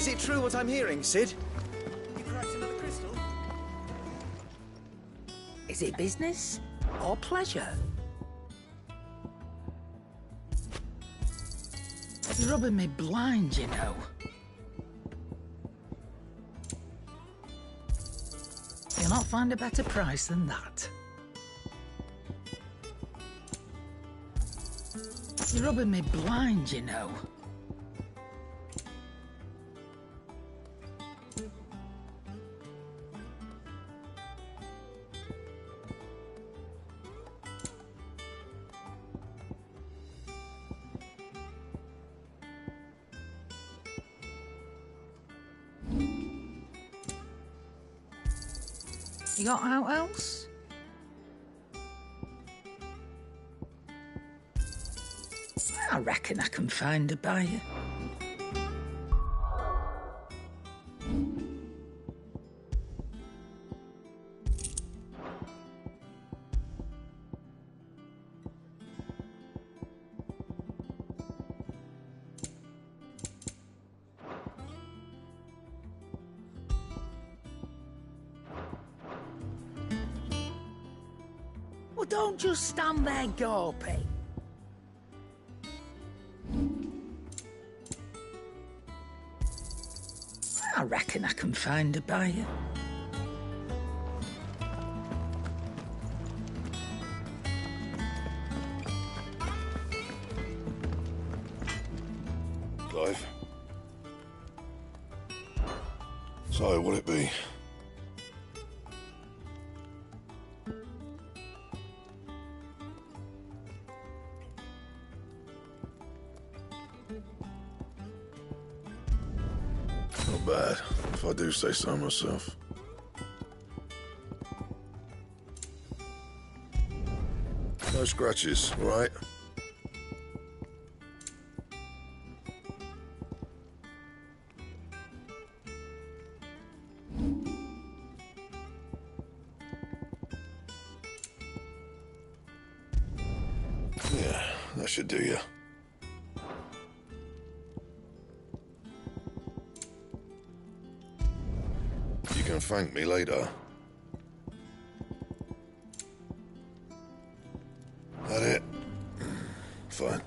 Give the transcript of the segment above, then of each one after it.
Is it true what I'm hearing, Sid? You cracked another crystal? Is it business or pleasure? You're rubbing me blind, you know. You'll not find a better price than that. You're rubbing me blind, you know. You got out else? I reckon I can find a buyer. Well, don't just stand there gawping. I reckon I can find a buyer. Clive. So, what'll it be? Not bad, if I do say so myself. No scratches, all right? Yeah, that should do you. You can thank me later. That it? Fine.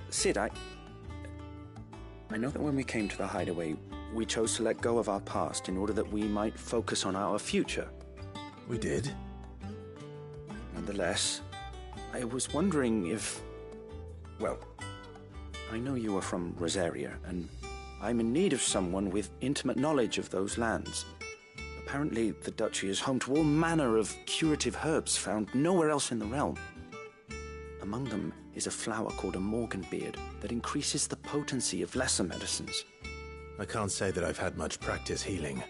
Sid, I know that when we came to the hideaway, we chose to let go of our past in order that we might focus on our future. We did? Nonetheless, I was wondering if... Well, I know you are from Rosaria, and I'm in need of someone with intimate knowledge of those lands. Apparently, the duchy is home to all manner of curative herbs found nowhere else in the realm. Among them is a flower called a morganbeard that increases the potency of lesser medicines. I can't say that I've had much practice healing.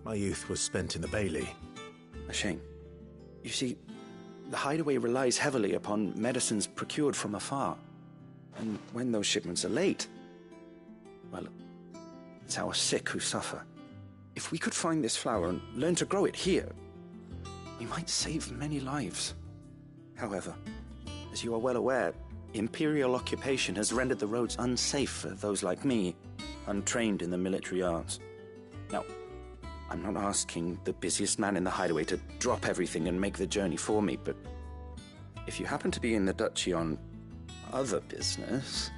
My youth was spent in the Bailey. A shame. You see, the hideaway relies heavily upon medicines procured from afar. And when those shipments are late, well, it's our sick who suffer. If we could find this flower and learn to grow it here, we might save many lives. However, as you are well aware, imperial occupation has rendered the roads unsafe for those like me, untrained in the military arts. Now, I'm not asking the busiest man in the hideaway to drop everything and make the journey for me, but if you happen to be in the duchy on other business...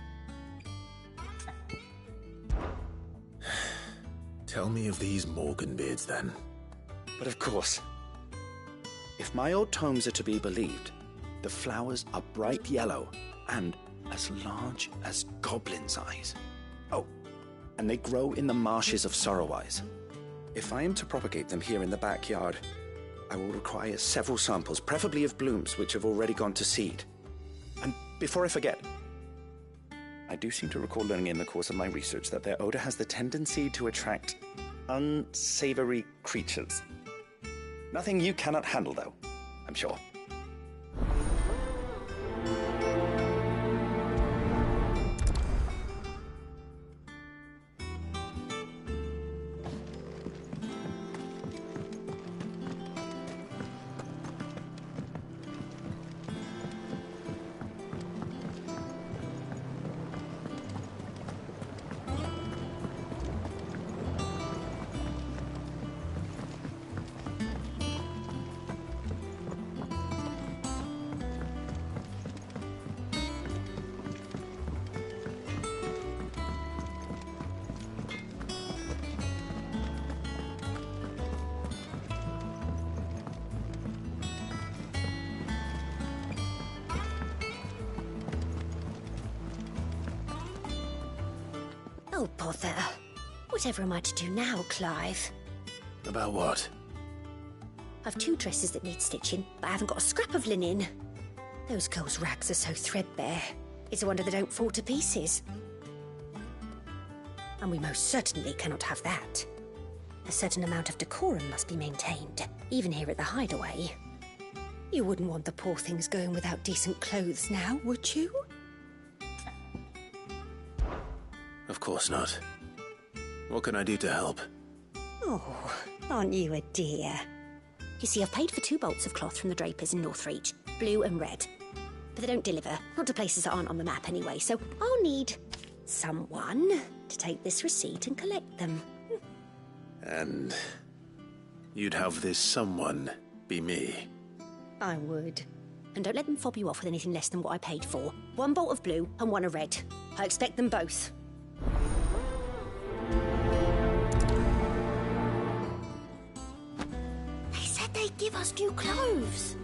Tell me of these morganbeards, then. But of course, if my old tomes are to be believed, the flowers are bright yellow and as large as goblins' eyes. Oh, and they grow in the marshes of Sorrowwise. If I am to propagate them here in the backyard, I will require several samples, preferably of blooms which have already gone to seed. And before I forget, I do seem to recall learning in the course of my research that their odor has the tendency to attract unsavory creatures. Nothing you cannot handle, though, I'm sure. Oh, bother. Whatever am I to do now, Clive? About what? I've 2 dresses that need stitching, but I haven't got a scrap of linen. Those girls' rags are so threadbare. It's a wonder they don't fall to pieces. And we most certainly cannot have that. A certain amount of decorum must be maintained, even here at the Hideaway. You wouldn't want the poor things going without decent clothes now, would you? Of course not. What can I do to help? Oh, aren't you a dear? You see, I've paid for 2 bolts of cloth from the drapers in Northreach, blue and red. But they don't deliver, not to places that aren't on the map anyway, so I'll need someone to take this receipt and collect them. And you'd have this someone be me? I would. And don't let them fob you off with anything less than what I paid for. 1 bolt of blue and 1 of red. I expect them both. They said they'd give us new clothes.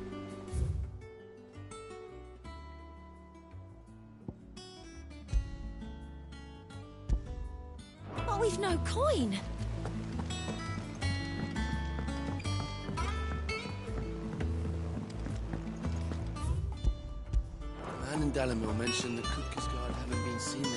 But we've no coin. The man in Dalamil mentioned the Cookers Guard haven't been seen there.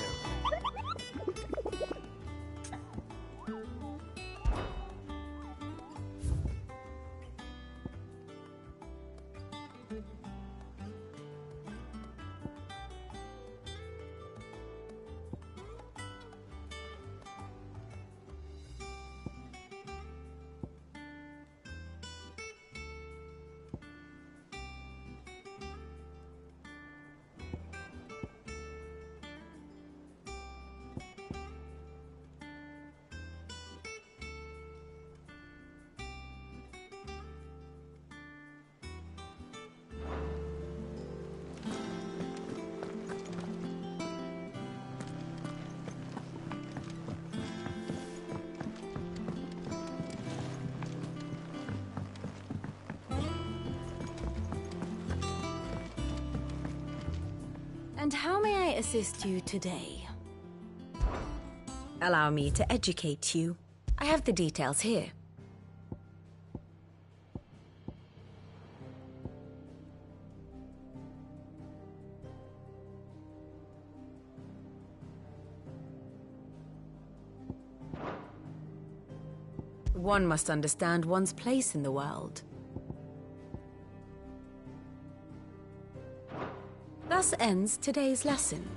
And how may I assist you today? Allow me to educate you. I have the details here. One must understand one's place in the world. Thus ends today's lesson.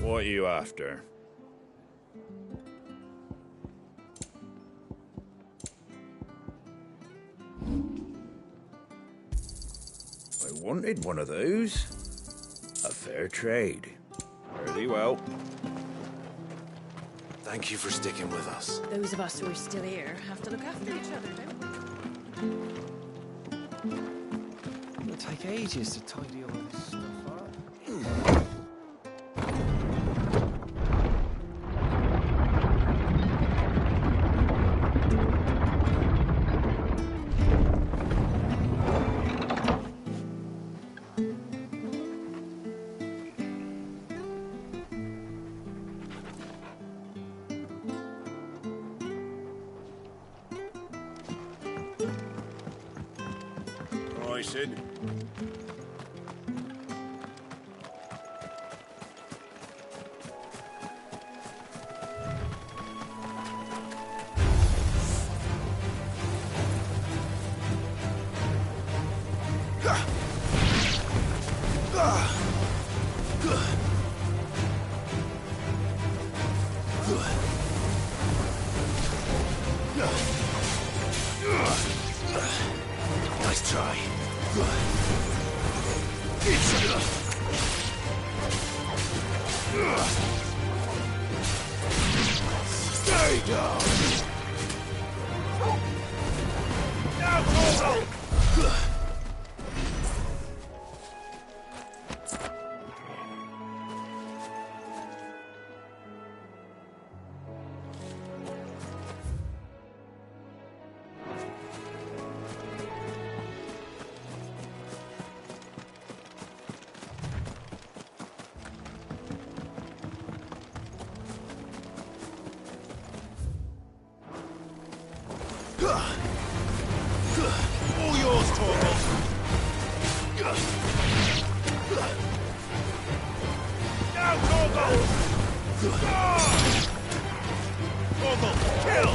What are you after? I wanted one of those. A fair trade. Fairly well. Thank you for sticking with us. Those of us who are still here have to look after each other, don't we? It'll take ages to tidy all this stuff up. Sid. Nice try. Stay down. Now, Corporal! All yours, Torgal! Now, Torgal! Torgal, kill!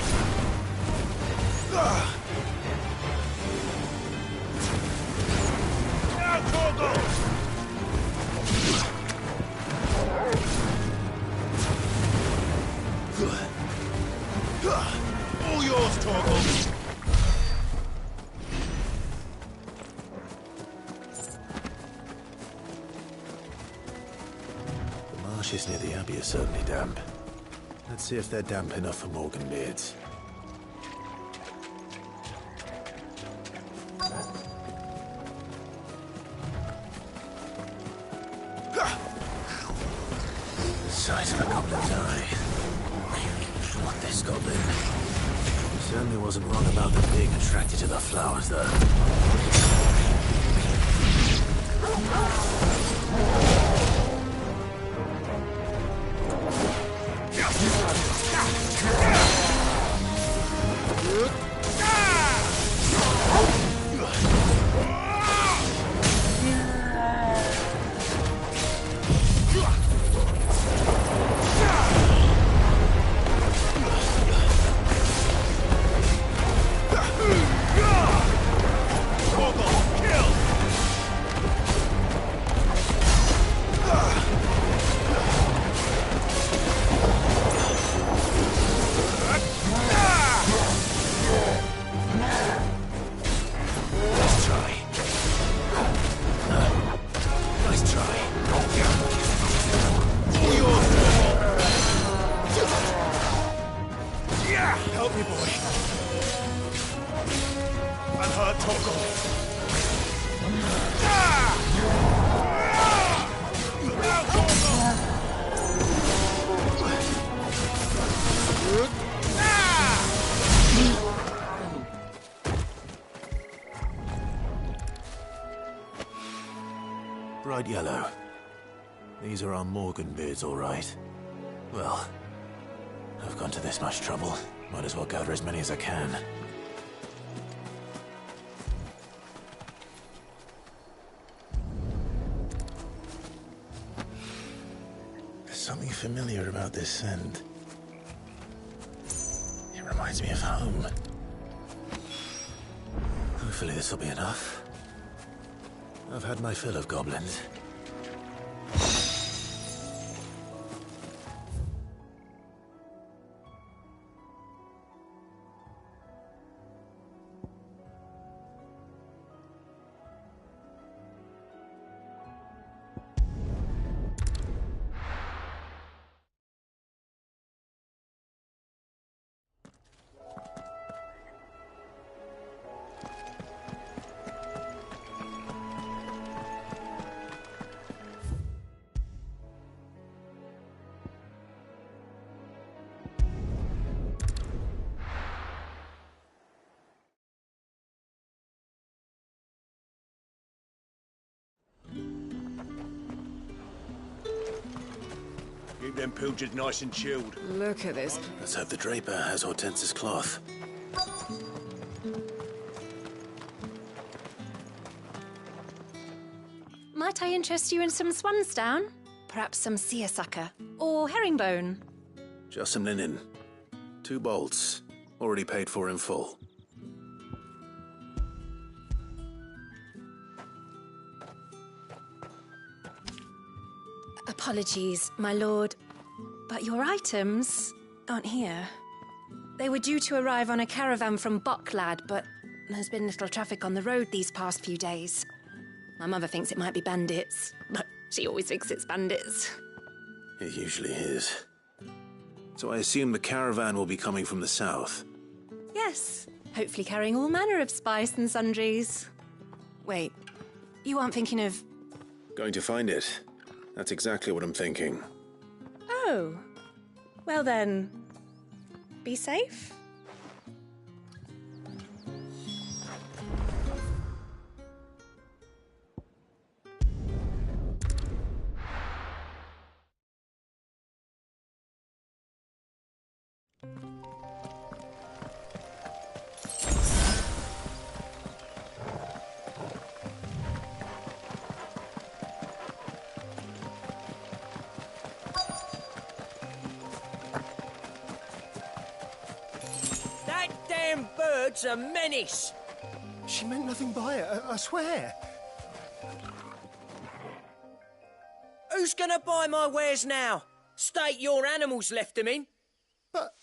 Now, Torgal! All yours, Torgal! The marshes near the Abbey are certainly damp. Let's see if they're damp enough for Morgan beards. The size of a goblin's eye. Not this goblin. Certainly wasn't wrong about them being attracted to the flowers, though. Help me, boy. I'm hurt, Torgal. Now, Torgal! Bright yellow. These are our Morgan beards, all right. Well, I've gone to this much trouble. Might as well gather as many as I can. There's something familiar about this scent. It reminds me of home. Hopefully this will be enough. I've had my fill of goblins. Keep them pilgers nice and chilled. Look at this. Let's hope the Draper has Hortense's cloth. Might I interest you in some swansdown? Perhaps some seersucker or herringbone? Just some linen. 2 bolts. Already paid for in full. Apologies, my lord, but your items aren't here. They were due to arrive on a caravan from Bocklad, but there's been little traffic on the road these past few days. My mother thinks it might be bandits, but she always thinks it's bandits. It usually is. So I assume the caravan will be coming from the south. Yes, hopefully carrying all manner of spice and sundries. Wait, you aren't thinking of... Going to find it. That's exactly what I'm thinking. Oh, well then, be safe. That damn bird's a menace. She meant nothing by it, I swear. Who's gonna buy my wares now? State your animals left them in. But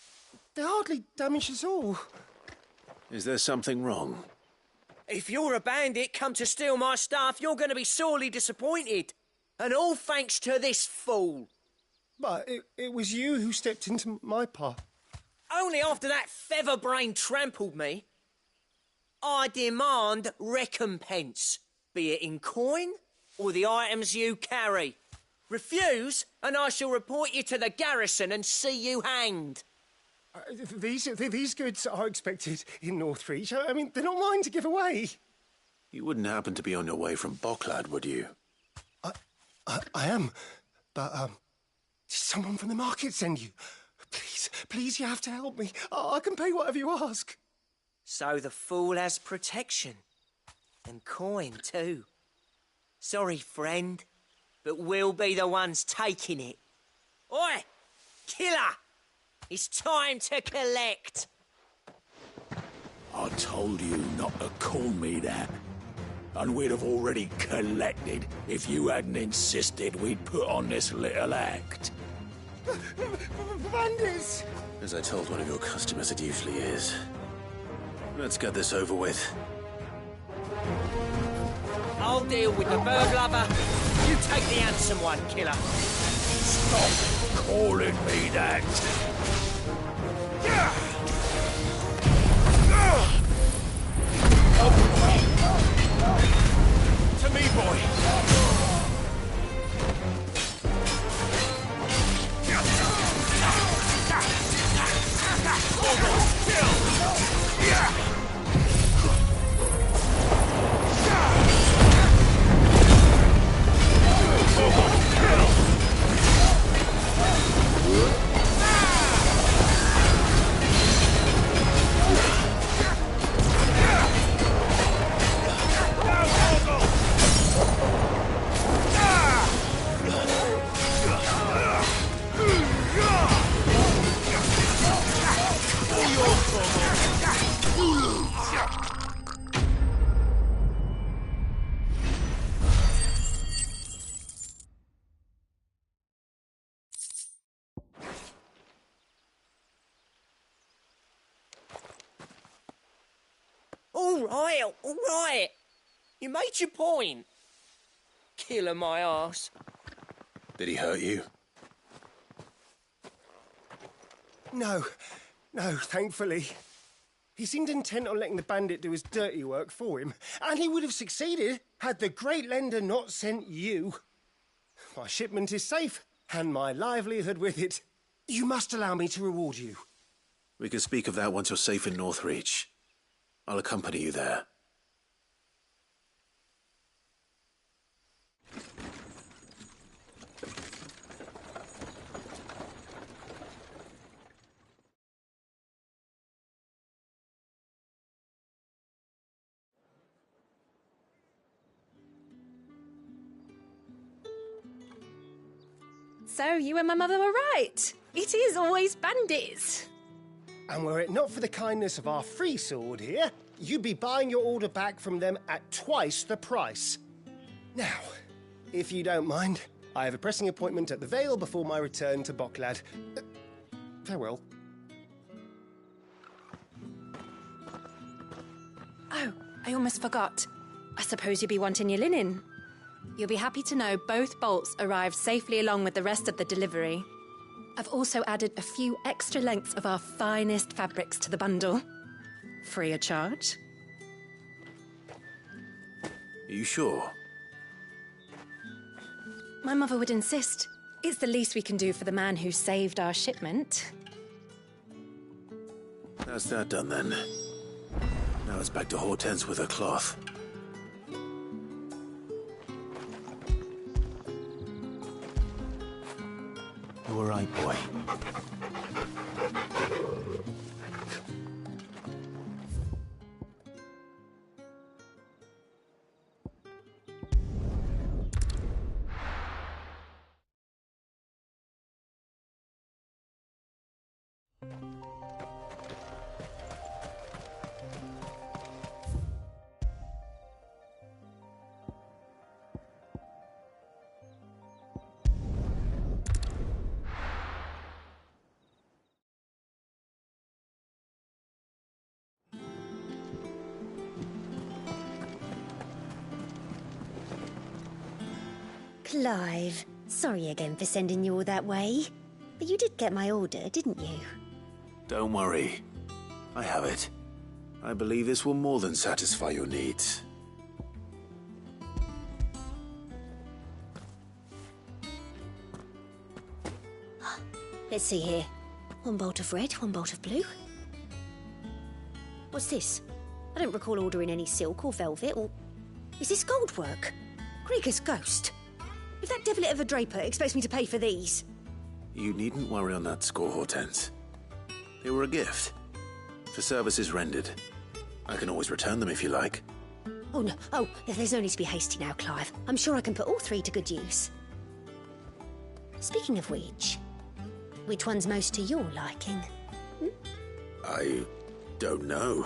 they hardly damaged us all. Is there something wrong? If you're a bandit come to steal my stuff, you're gonna be sorely disappointed. And all thanks to this fool. But it was you who stepped into my path. Only after that feather-brain trampled me. I demand recompense, be it in coin or the items you carry. Refuse, and I shall report you to the garrison and see you hanged. These goods are expected in Northreach. I mean, they're not mine to give away. You wouldn't happen to be on your way from Bocklad, would you? I am, but did someone from the market send you? Please, you have to help me. I can pay whatever you ask. So the fool has protection. And coin, too. Sorry, friend, but we'll be the ones taking it. Oi! Killer! It's time to collect. I told you not to call me that. And we'd have already collected if you hadn't insisted we'd put on this little act. Bandits! As I told one of your customers, it usually is. Let's get this over with. I'll deal with the bird lover. You take the handsome one, killer. Stop calling me that. To me, boy. All right. You made your point. Killer my ass. Did he hurt you? No, thankfully. He seemed intent on letting the bandit do his dirty work for him, and he would have succeeded had the great lender not sent you. My shipment is safe, and my livelihood with it. You must allow me to reward you. We can speak of that once you're safe in Northreach. I'll accompany you there. So you and my mother were right. It is always bandits. And were it not for the kindness of our free sword here, you'd be buying your order back from them at twice the price. Now, if you don't mind, I have a pressing appointment at the Vale before my return to Bocklad. Farewell. Oh, I almost forgot. I suppose you'll be wanting your linen. You'll be happy to know both bolts arrived safely along with the rest of the delivery. I've also added a few extra lengths of our finest fabrics to the bundle. Free of charge. Are you sure? My mother would insist. It's the least we can do for the man who saved our shipment. That's that done then. Now it's back to Hortense with her cloth. You all right, boy? Clive, sorry again for sending you all that way. But you did get my order, didn't you? Don't worry. I have it. I believe this will more than satisfy your needs. Let's see here. One bolt of red, one bolt of blue. What's this? I don't recall ordering any silk or velvet or... Is this gold work? Krieger's ghost. If that devilit of a draper expects me to pay for these... You needn't worry on that score, Hortense. They were a gift. For services rendered. I can always return them if you like. Oh, no. Oh, there's no need to be hasty now, Clive. I'm sure I can put all three to good use. Speaking of which one's most to your liking? I don't know.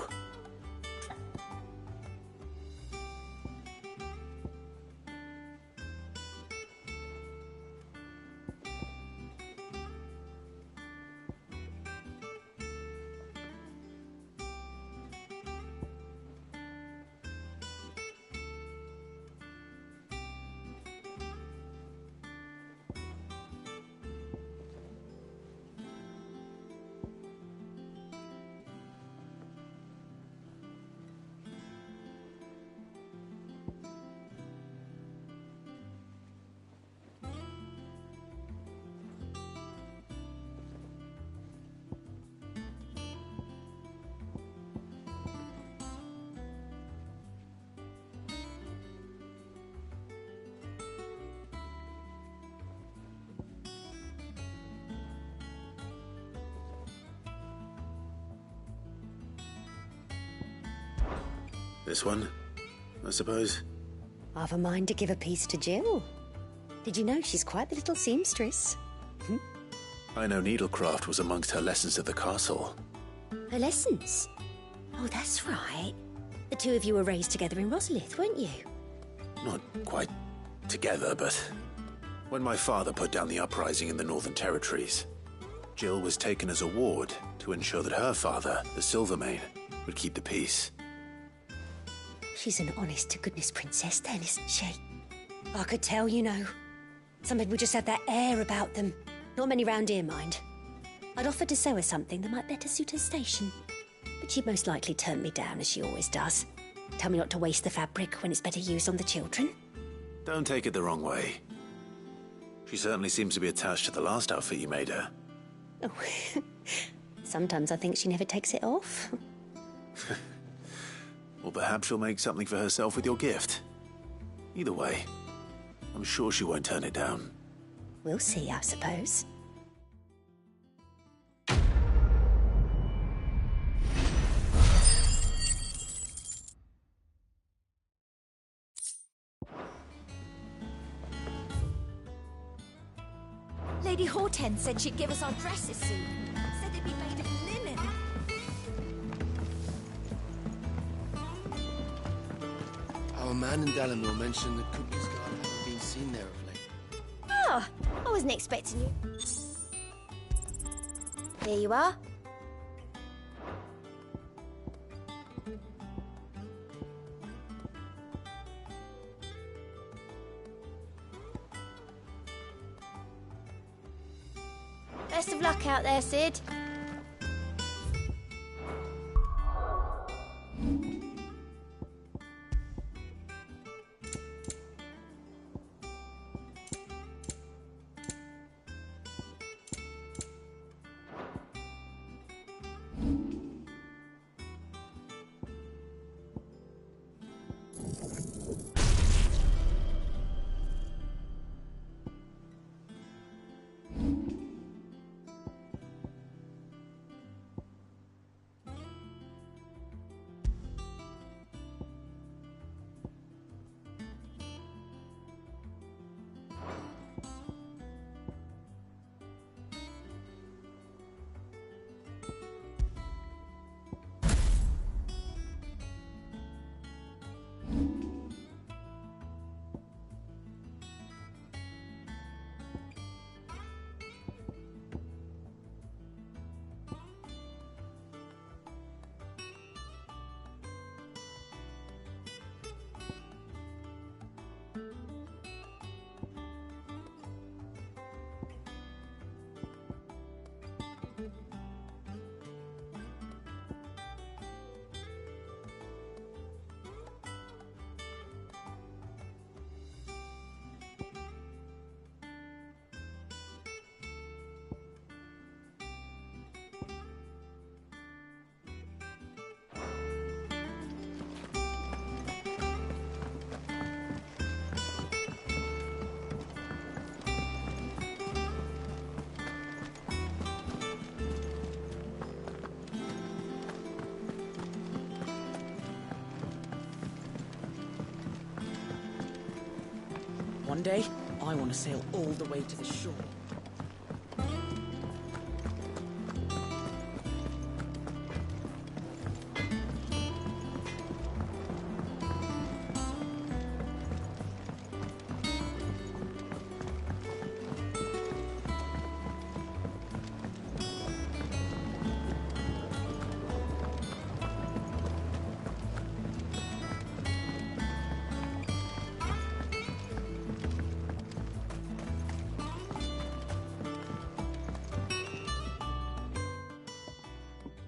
This one, I suppose? I've a mind to give a piece to Jill. Did you know she's quite the little seamstress? I know needlecraft was amongst her lessons at the castle. Her lessons? Oh, that's right. The two of you were raised together in Rosalith, weren't you? Not quite together, but when my father put down the uprising in the Northern Territories, Jill was taken as a ward to ensure that her father, the Silvermane, would keep the peace. She's an honest-to-goodness princess then, isn't she? I could tell, you know. Some people just have that air about them. Not many round here, mind. I'd offered to sew her something that might better suit her station. But she'd most likely turn me down, as she always does. Tell me not to waste the fabric when it's better used on the children. Don't take it the wrong way. She certainly seems to be attached to the last outfit you made her. Oh, sometimes I think she never takes it off. Or perhaps she'll make something for herself with your gift. Either way, I'm sure she won't turn it down. We'll see, I suppose. Lady Hortense said she'd give us our dresses soon. Said they'd be made of linen. Our man in Dallimore mentioned that Cookie's Guard hadn't been seen there of late. Oh, I wasn't expecting you. Here you are. Best of luck out there, Sid. One day, I want to sail all the way to the shore.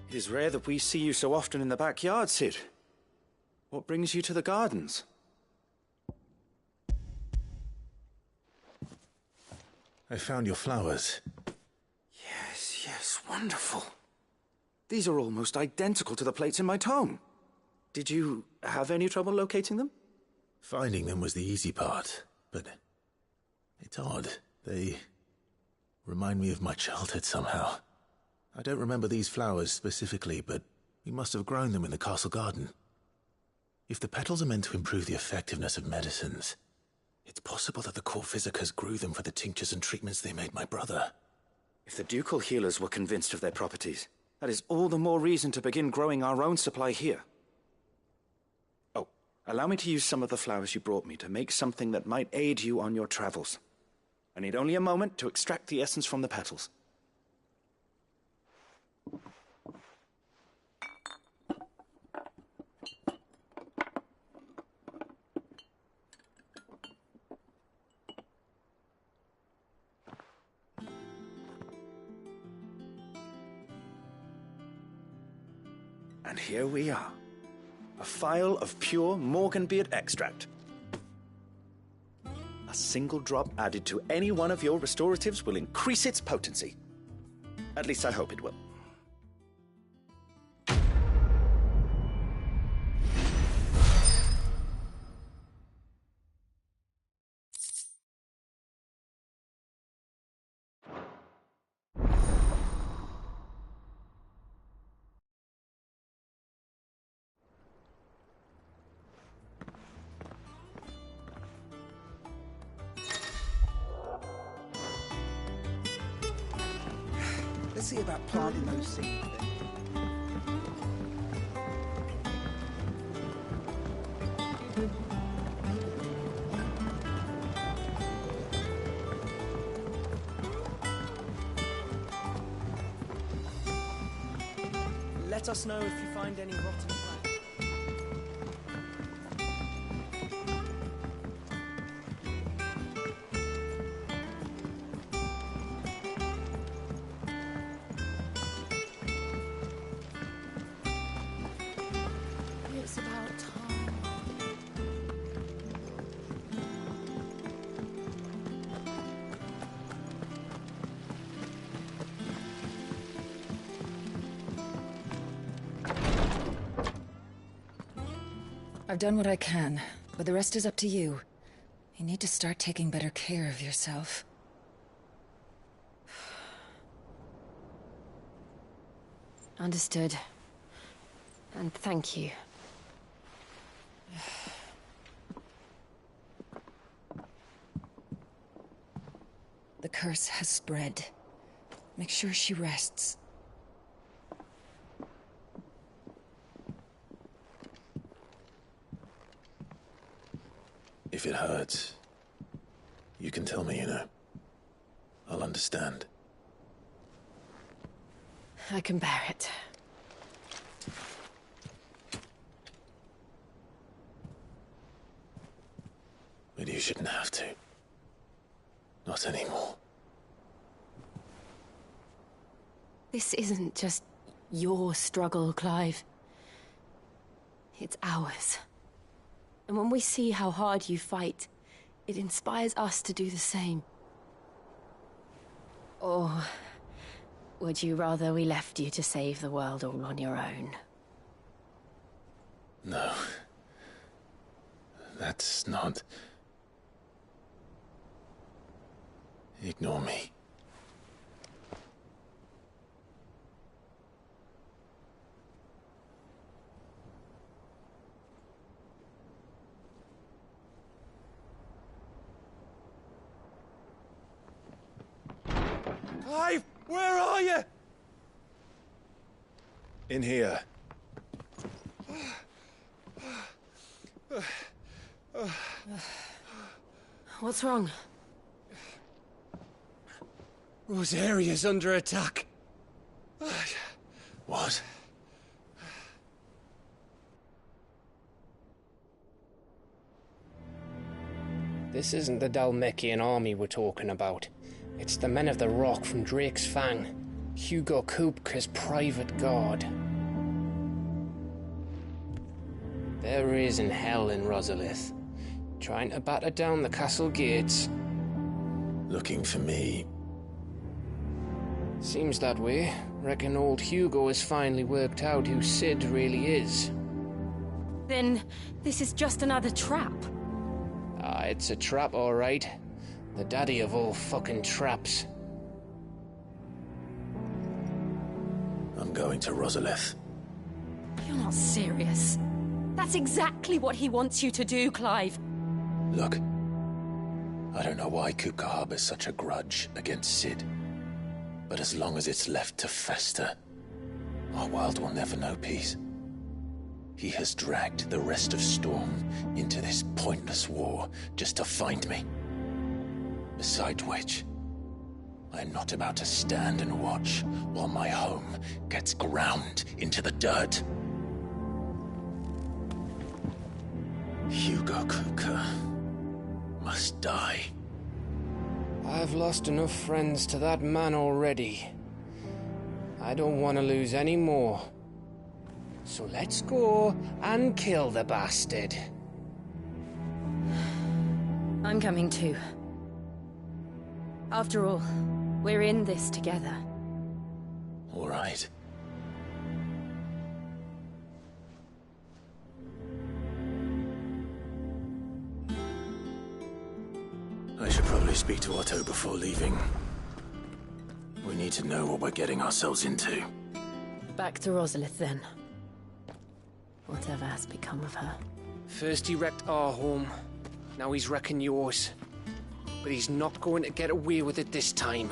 It is rare that we see you so often in the backyard, Sid. What brings you to the gardens? I found your flowers. Yes, wonderful. These are almost identical to the plates in my tome. Did you have any trouble locating them? Finding them was the easy part, but it's odd. They remind me of my childhood somehow. I don't remember these flowers specifically, but we must have grown them in the castle garden. If the petals are meant to improve the effectiveness of medicines, it's possible that the court physicers grew them for the tinctures and treatments they made my brother. If the ducal healers were convinced of their properties, that is all the more reason to begin growing our own supply here. Oh, allow me to use some of the flowers you brought me to make something that might aid you on your travels. I need only a moment to extract the essence from the petals. And here we are. A phial of pure Morganbeard extract. A single drop added to any one of your restoratives will increase its potency. At least I hope it will. Let's see about planting those seeds then. Let us know if you find any rotten plants. It's about time. I've done what I can, but the rest is up to you. You need to start taking better care of yourself. Understood. And thank you. The curse has spread. Make sure she rests. If it hurts, you can tell me, you know. I'll understand. I can bear it. But you shouldn't have to. Not anymore. This isn't just your struggle, Clive. It's ours. And when we see how hard you fight, it inspires us to do the same. Or would you rather we left you to save the world all on your own? No. That's not... Ignore me. Clive, where are you? In here. What's wrong? Rosaria's under attack. What? This isn't the Dalmekian army we're talking about. It's the men of the Rock from Drake's Fang. Hugo Kupka's private guard. There is in hell in Rosalith, trying to batter down the castle gates. Looking for me. Seems that way. Reckon old Hugo has finally worked out who Sid really is. Then this is just another trap. Ah, it's a trap, all right. The daddy of all fucking traps. I'm going to Rosalith. You're not serious. That's exactly what he wants you to do, Clive. Look, I don't know why Kupka harbors such a grudge against Sid. But as long as it's left to fester, our world will never know peace. He has dragged the rest of Storm into this pointless war just to find me. Besides which, I am not about to stand and watch while my home gets ground into the dirt. Hugo Kupka must die. I've lost enough friends to that man already. I don't want to lose any more. So let's go and kill the bastard. I'm coming too. After all, we're in this together. All right. I should probably speak to Otto before leaving. We need to know what we're getting ourselves into. Back to Rosalith, then. Whatever has become of her. First he wrecked our home, now he's wrecking yours. But he's not going to get away with it this time.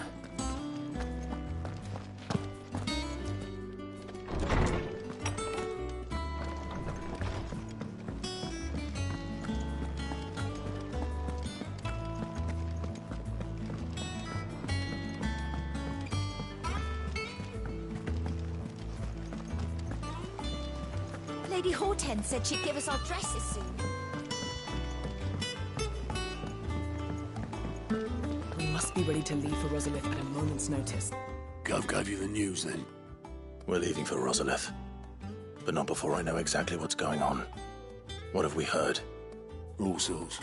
Lady Hortense said she'd give us our dresses soon. We must be ready to leave for Rosalith at a moment's notice. Gov gave you the news, then? We're leaving for Rosalith. But not before I know exactly what's going on. What have we heard? All sorts.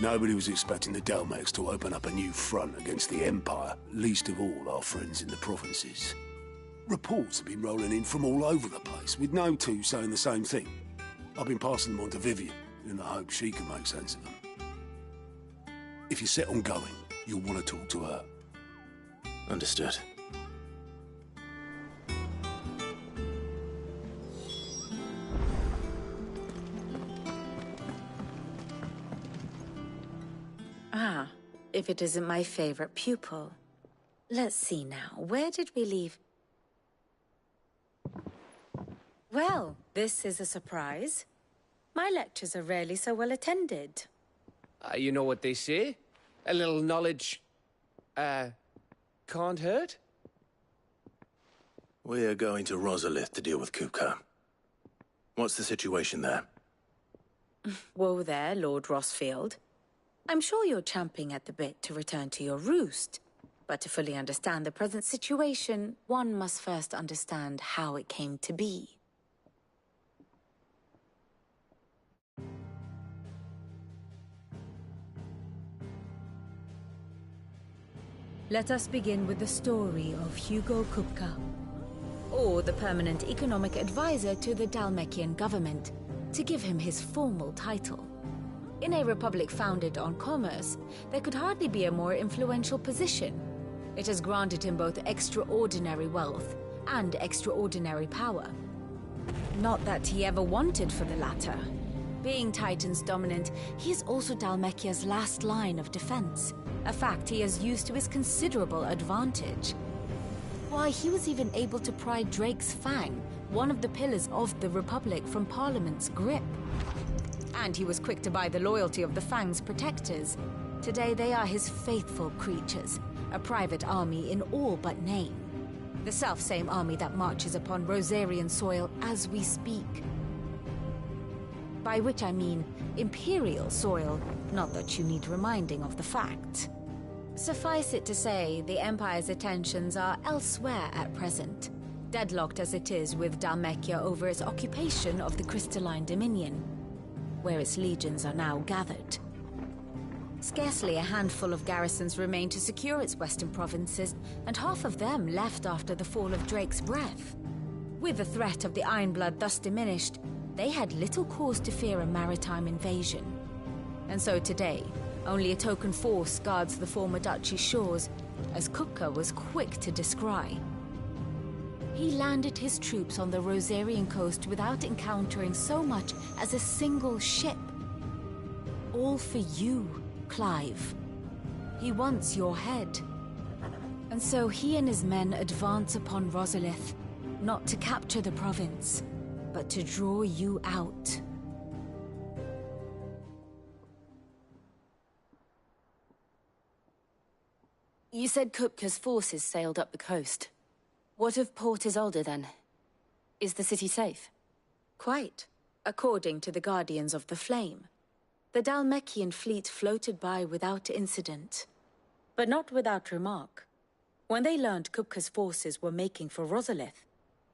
Nobody was expecting the Delmex to open up a new front against the Empire, least of all our friends in the provinces. Reports have been rolling in from all over the place, with no two saying the same thing. I've been passing them on to Vivian, in the hope she can make sense of them. If you're set on going, you'll want to talk to her. Understood. Ah, if it isn't my favorite pupil. Let's see now, where did we leave? Well, this is a surprise. My lectures are rarely so well attended. You know what they say? A little knowledge, can't hurt? We're going to Rosalith to deal with Kupka. What's the situation there? Whoa there, Lord Rossfield. I'm sure you're champing at the bit to return to your roost. But to fully understand the present situation, one must first understand how it came to be. Let us begin with the story of Hugo Kupka, Or the permanent economic advisor to the Dalmekian government, to give him his formal title. In a republic founded on commerce, there could hardly be a more influential position. It has granted him both extraordinary wealth and extraordinary power. Not that he ever wanted for the latter. Being Titan's dominant, he is also Dalmekia's last line of defense, a fact he has used to his considerable advantage. Why, he was even able to pry Drake's Fang, one of the pillars of the Republic, from Parliament's grip. And he was quick to buy the loyalty of the Fang's protectors. Today they are his faithful creatures, a private army in all but name. The self-same army that marches upon Rosarian soil as we speak. By which I mean Imperial soil, not that you need reminding of the fact. Suffice it to say, the Empire's attentions are elsewhere at present, deadlocked as it is with Dalmekia over its occupation of the Crystalline Dominion, where its legions are now gathered. Scarcely a handful of garrisons remain to secure its western provinces, and half of them left after the fall of Drake's Breath. With the threat of the Ironblood thus diminished, they had little cause to fear a maritime invasion. And so today, only a token force guards the former duchy's shores, as Kupka was quick to descry. He landed his troops on the Rosarian coast without encountering so much as a single ship. All for you, Clive. He wants your head. And so he and his men advance upon Rosalith, not to capture the province, but to draw you out. You said Kupka's forces sailed up the coast. What of Port Isolde, then? Is the city safe? Quite, according to the Guardians of the Flame. The Dalmekian fleet floated by without incident, but not without remark. When they learned Kupka's forces were making for Rosalith,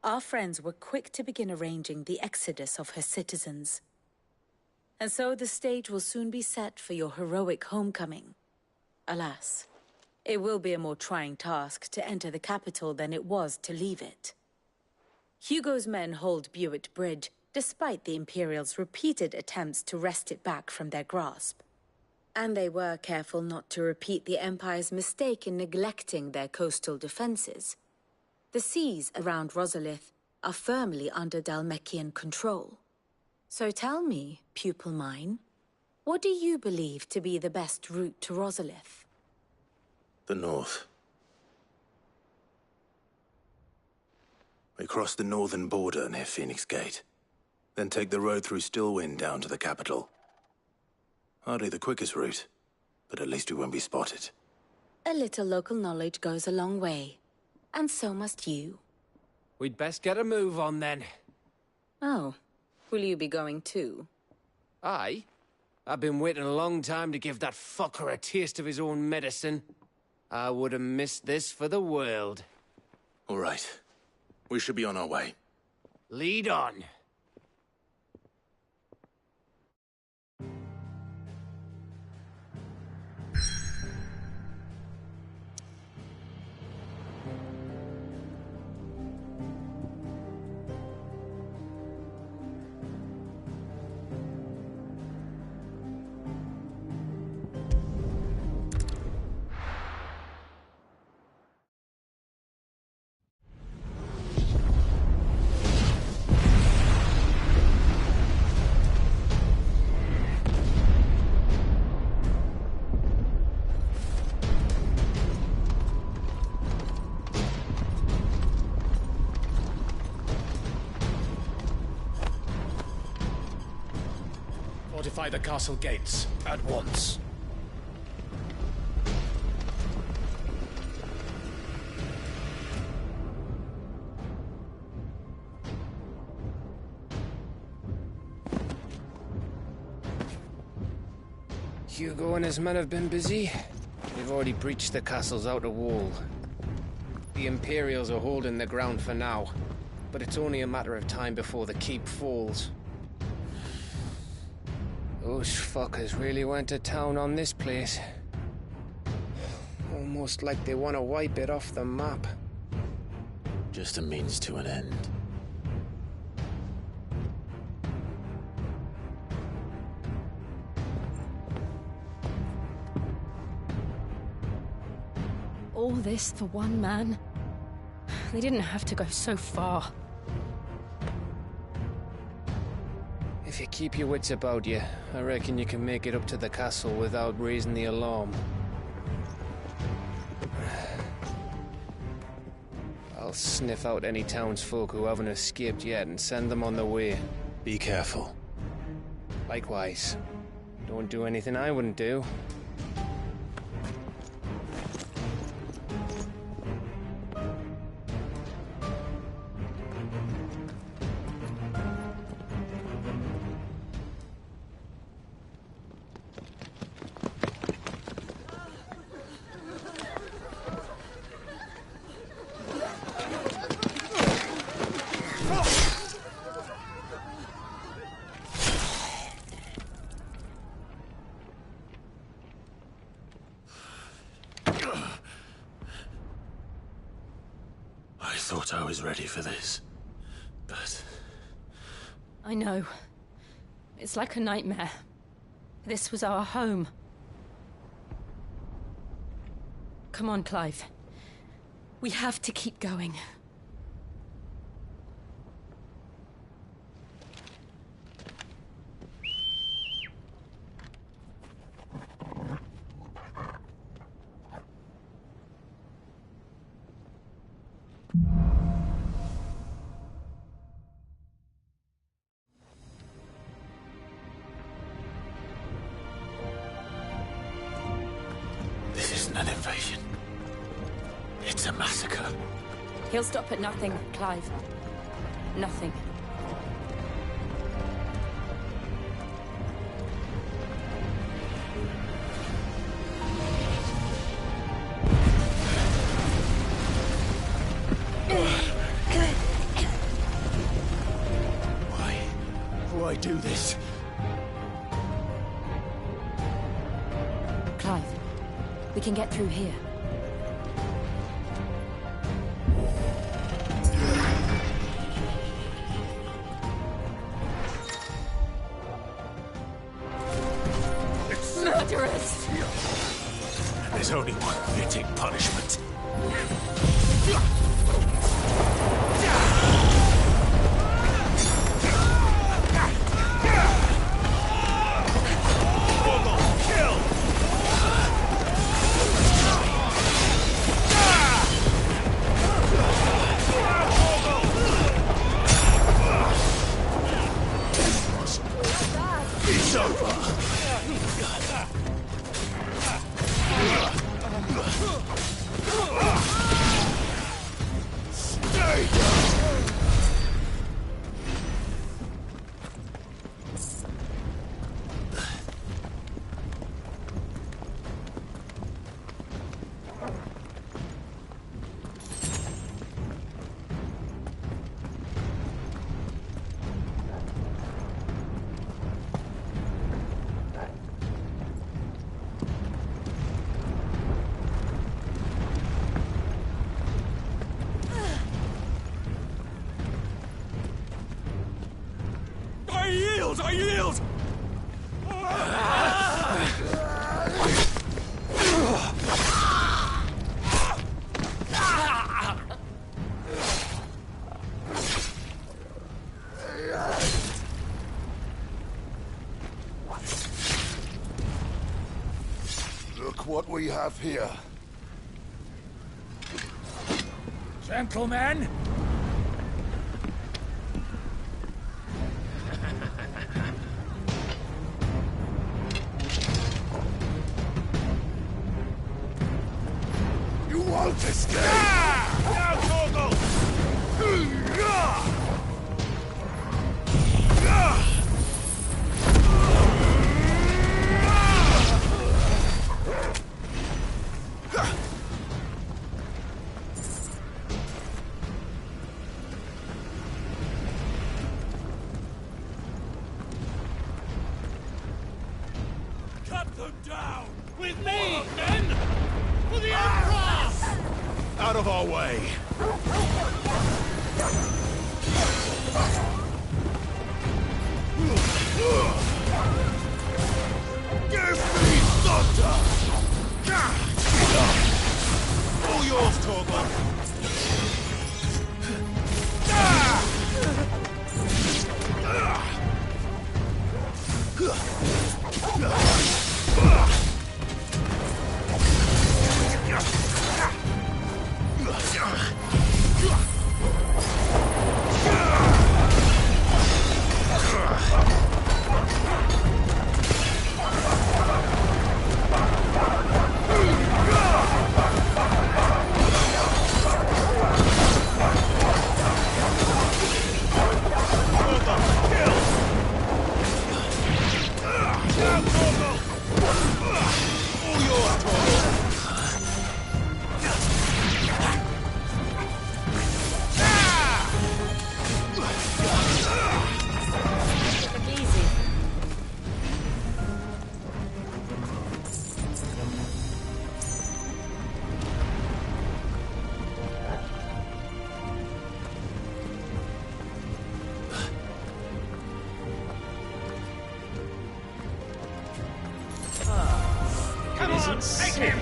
our friends were quick to begin arranging the exodus of her citizens. And so the stage will soon be set for your heroic homecoming. Alas, it will be a more trying task to enter the capital than it was to leave it. Hugo's men hold Buett Bridge, despite the Imperials' repeated attempts to wrest it back from their grasp. And they were careful not to repeat the Empire's mistake in neglecting their coastal defenses. The seas around Rosalith are firmly under Dalmekian control. So tell me, pupil mine, what do you believe to be the best route to Rosalith? The north. We cross the northern border near Phoenix Gate, then take the road through Stillwind down to the capital. Hardly the quickest route, but at least we won't be spotted. A little local knowledge goes a long way, and so must you. We'd best get a move on then. Oh, Will you be going too? Aye. I've been waiting a long time to give that fucker a taste of his own medicine. I would have missed this for the world. All right. We should be on our way. Lead on. Fortify the castle gates at once. Hugo and his men have been busy. They've already breached the castle's outer wall. The Imperials are holding the ground for now, but it's only a matter of time before the keep falls. Those fuckers really went to town on this place. Almost like they want to wipe it off the map. Just a means to an end. All this for one man? They didn't have to go so far. If you keep your wits about you, I reckon you can make it up to the castle without raising the alarm. I'll sniff out any townsfolk who haven't escaped yet and send them on their way. Be careful. Likewise. Don't do anything I wouldn't do. I thought I was ready for this, but... I know. It's like a nightmare. This was our home. Come on, Clive. We have to keep going. This isn't an invasion. It's a massacre. He'll stop at nothing, Clive. Nothing. Why do this? Clive, we can get through here. It's murderous! There's only one fitting punishment. It's over. Stay yield! I yield! Look what we have here. Gentlemen! You won't escape! Now, Torgal! Cut them down! With me, men! For the Emperor! Out of our way! Give me thunder! All yours, Torgal! Come on, take him!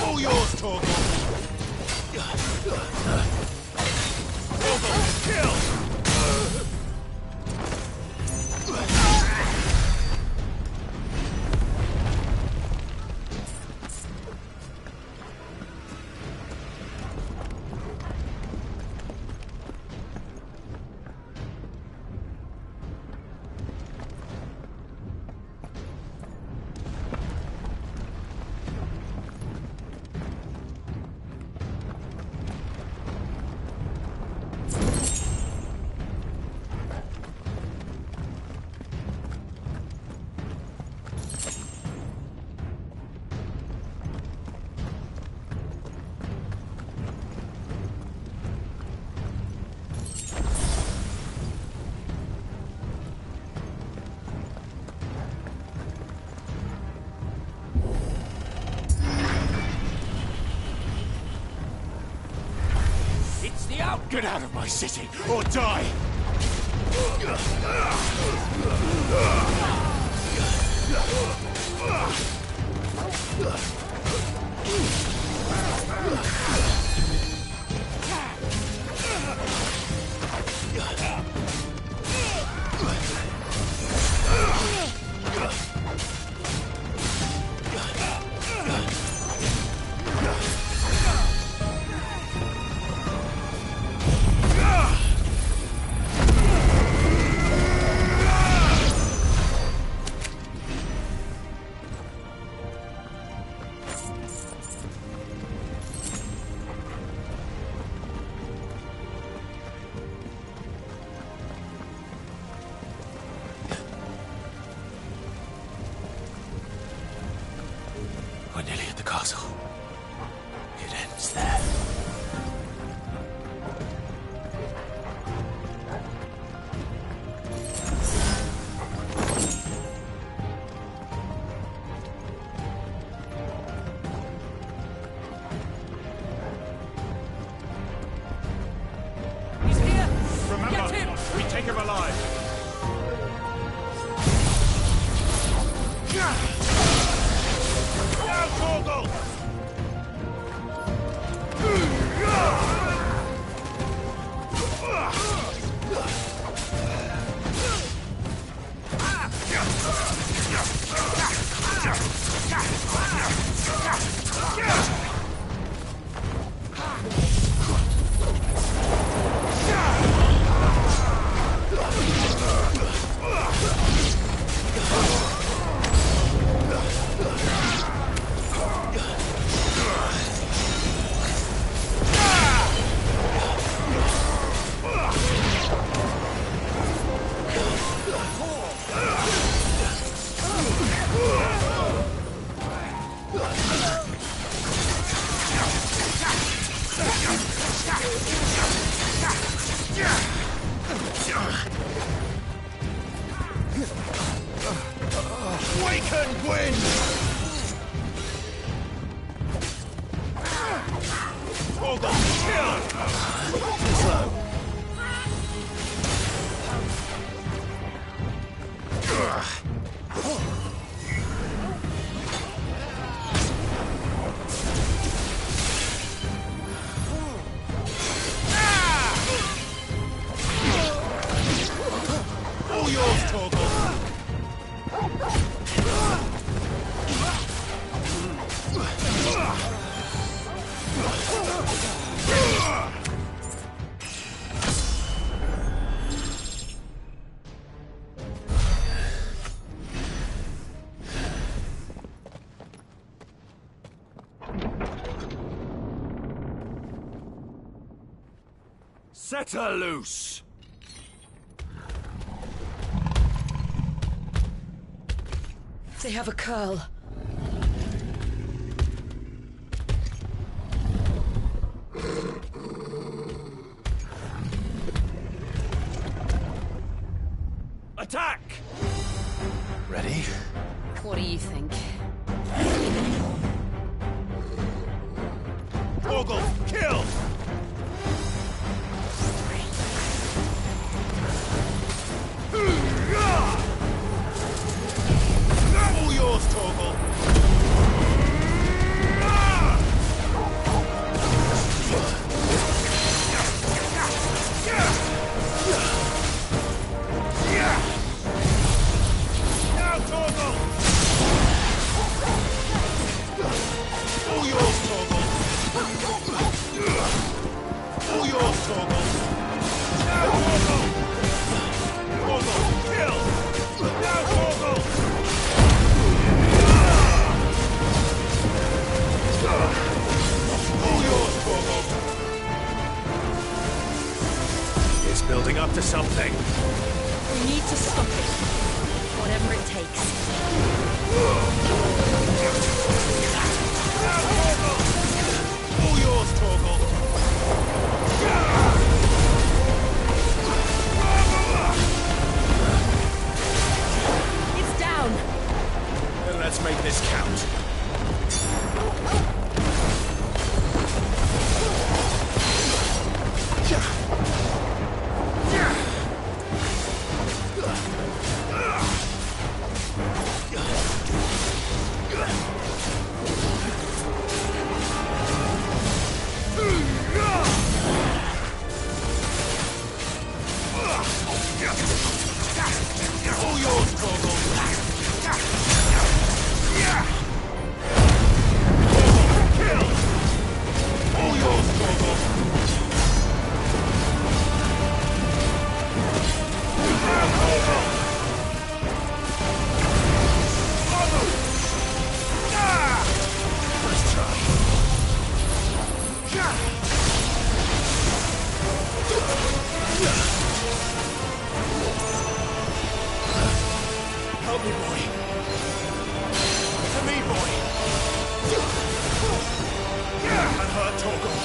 All yours, Torgal! Torgal, kill! Get out of my city, or die! We take him alive. Now, Torgal! Waken, Gwyn! Torgal, kill! Slow. All yours, Torgal! Set her loose! They have a curl. Attack! Ready? What do you think? Torgal, kill! All yours, Torgal! Now, Torgal! All yours, Torgal! All yours, Torgal! Now, Torgal! Torgal, kill! Now, Torgal! All yours, Torgal! It's building up to something. We need to stop it. Whatever it takes. Now, Torgal! All yours, Torgal! It's down. Then let's make this count. All yours, Torgal! Kill! All yours, Torgal! Now, Torgal! Let's try. Help me, boy. To me, boy. And her, Torgal.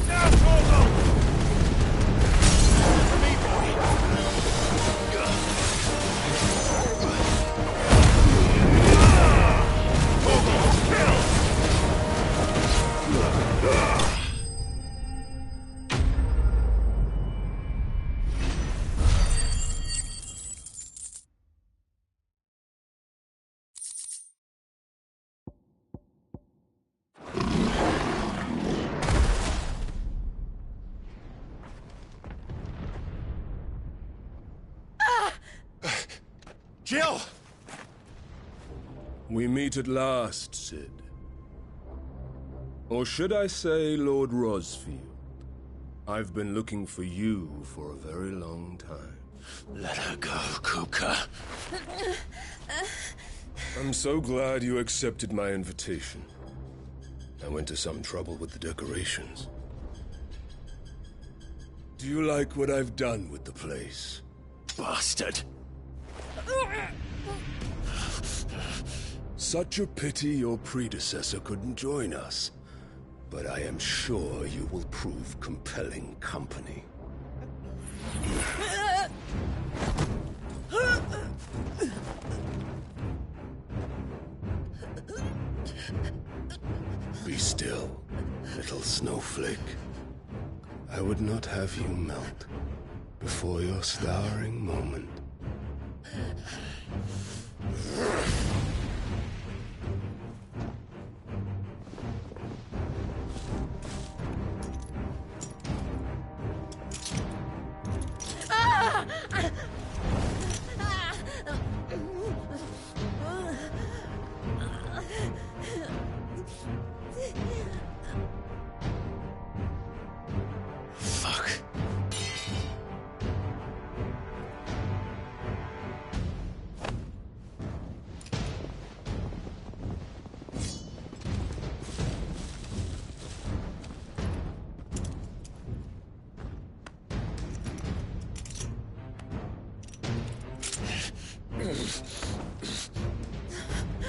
Now, Torgal. To me, boy. Jill! We meet at last, Sid. Or should I say, Lord Rosfield? I've been looking for you for a very long time. Let her go, Kupka. I'm so glad you accepted my invitation. I went to some trouble with the decorations. Do you like what I've done with the place? Bastard! Such a pity your predecessor couldn't join us. But I am sure you will prove compelling company. Be still, little snowflake. I would not have you melt before your starring moment. Fuck.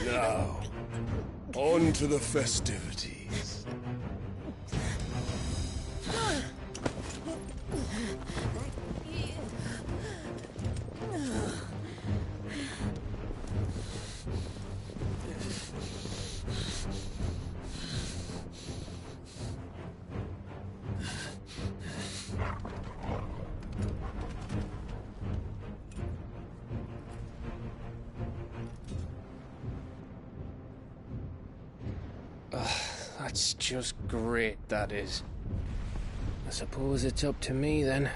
Now, on to the festivities. That's just great, that is. I suppose it's up to me, then.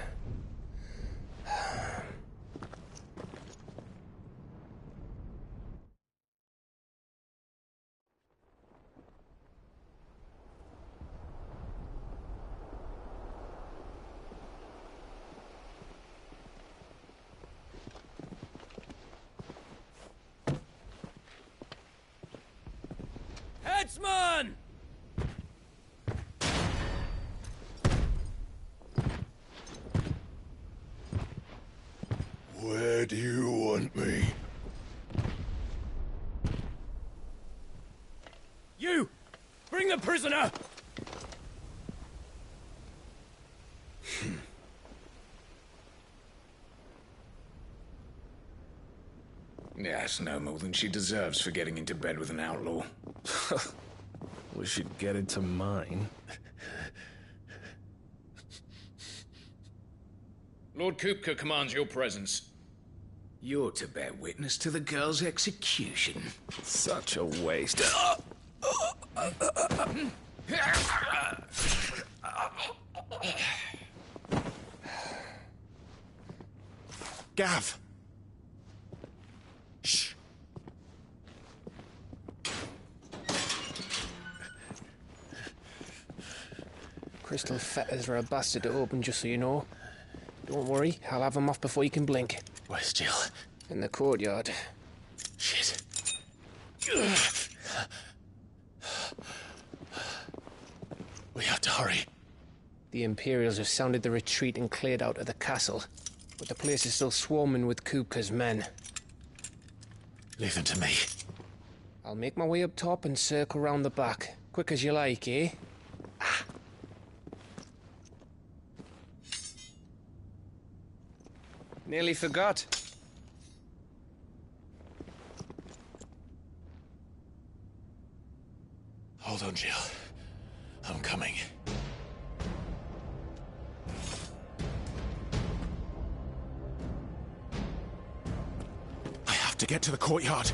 Headsman! Where do you want me? You! Bring the prisoner! Yes, no more than she deserves for getting into bed with an outlaw. Wish she'd get into mine. Lord Kupka commands your presence. You're to bear witness to the girl's execution. Such a waste. Gav! Shh! Crystal fetters are a bastard to open, just so you know. Don't worry, I'll have them off before you can blink. Where's Jill? In the courtyard. Shit. We have to hurry. The Imperials have sounded the retreat and cleared out of the castle, but the place is still swarming with Kupka's men. Leave them to me. I'll make my way up top and circle round the back. Quick as you like, eh? Nearly forgot. Hold on, Jill. I'm coming. I have to get to the courtyard.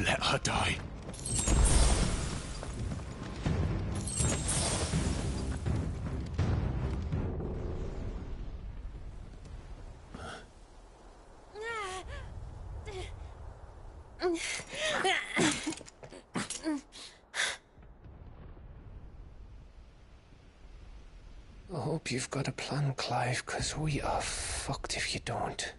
let her die. I hope you've got a plan, Clive, because we are fucked if you don't.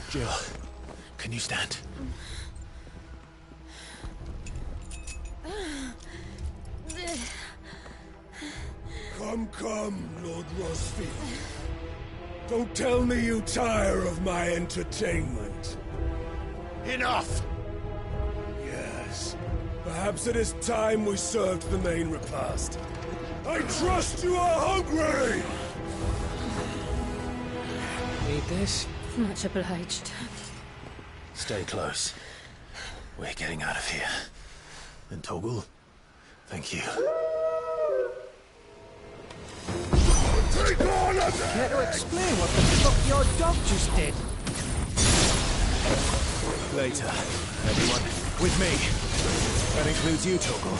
Jill, can you stand? Come, Lord Rosfield. Don't tell me you tire of my entertainment. Enough! Yes. Perhaps it is time we served the main repast. I trust you are hungry! Need this? Much obliged. Stay close. We're getting out of here. And Toggle, thank you. Take on a Care to explain what the fuck your dog just did? Later, everyone. With me. That includes you, Toggle.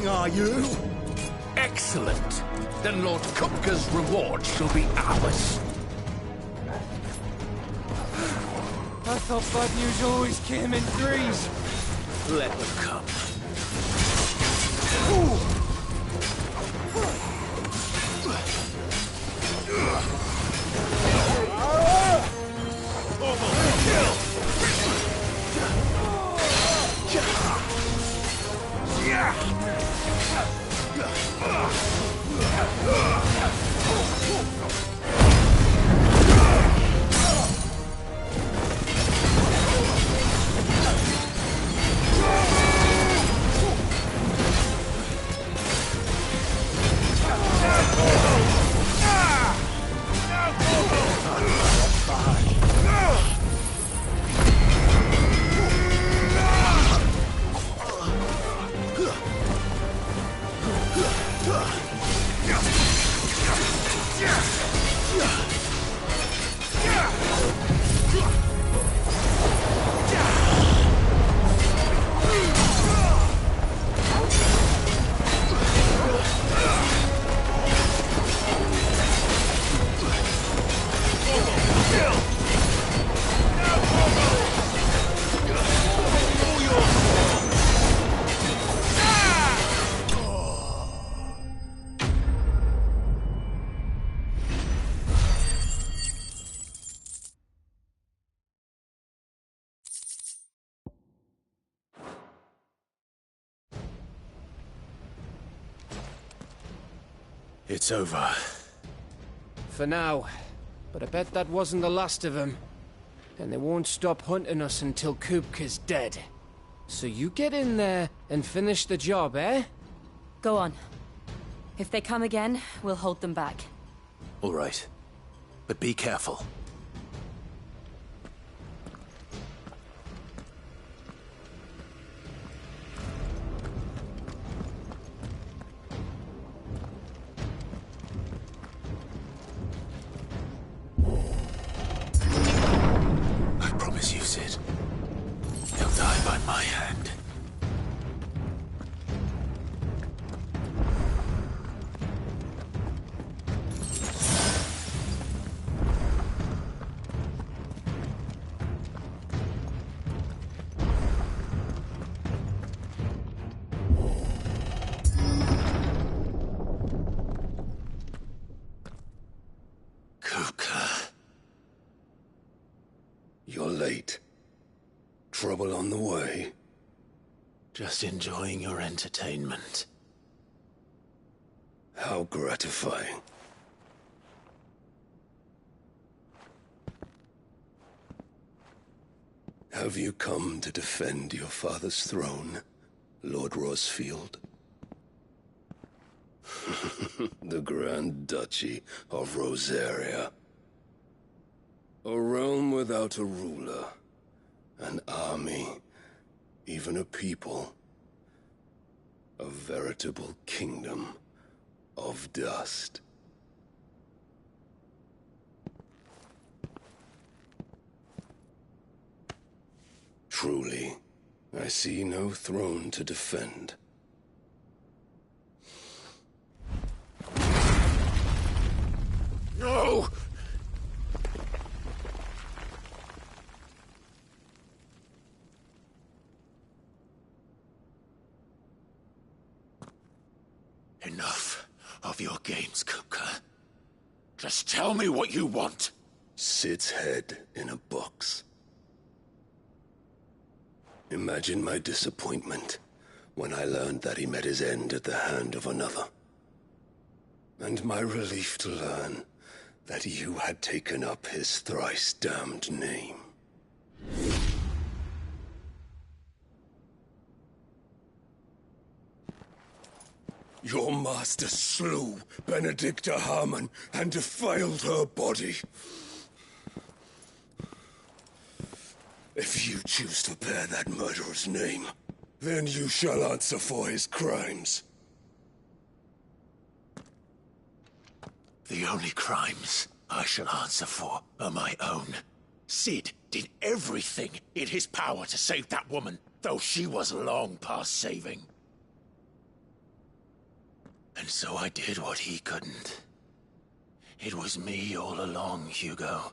Are you? Excellent. Then Lord Kupka's reward shall be ours. I thought bad news always came in threes. Let them come. It's over. For now. But I bet that wasn't the last of them. And they won't stop hunting us until Kupka's dead. So you get in there and finish the job, eh? Go on. If they come again, we'll hold them back. All right. But be careful. I promise you, Sid. They'll die by my hand. You're late. Trouble on the way? Just enjoying your entertainment. How gratifying. Have you come to defend your father's throne, Lord Rosfield? The Grand Duchy of Rosaria. A realm without a ruler, an army, even a people. A veritable kingdom of dust. Truly, I see no throne to defend. No! Enough of your games, Kupka. Just tell me what you want. Sid's head in a box. Imagine my disappointment when I learned that he met his end at the hand of another. And my relief to learn that you had taken up his thrice-damned name. Your master slew Benedicta Harmon and defiled her body. If you choose to bear that murderer's name, then you shall answer for his crimes. The only crimes I shall answer for are my own. Sid did everything in his power to save that woman, though she was long past saving. And so I did what he couldn't. It was me all along, Hugo.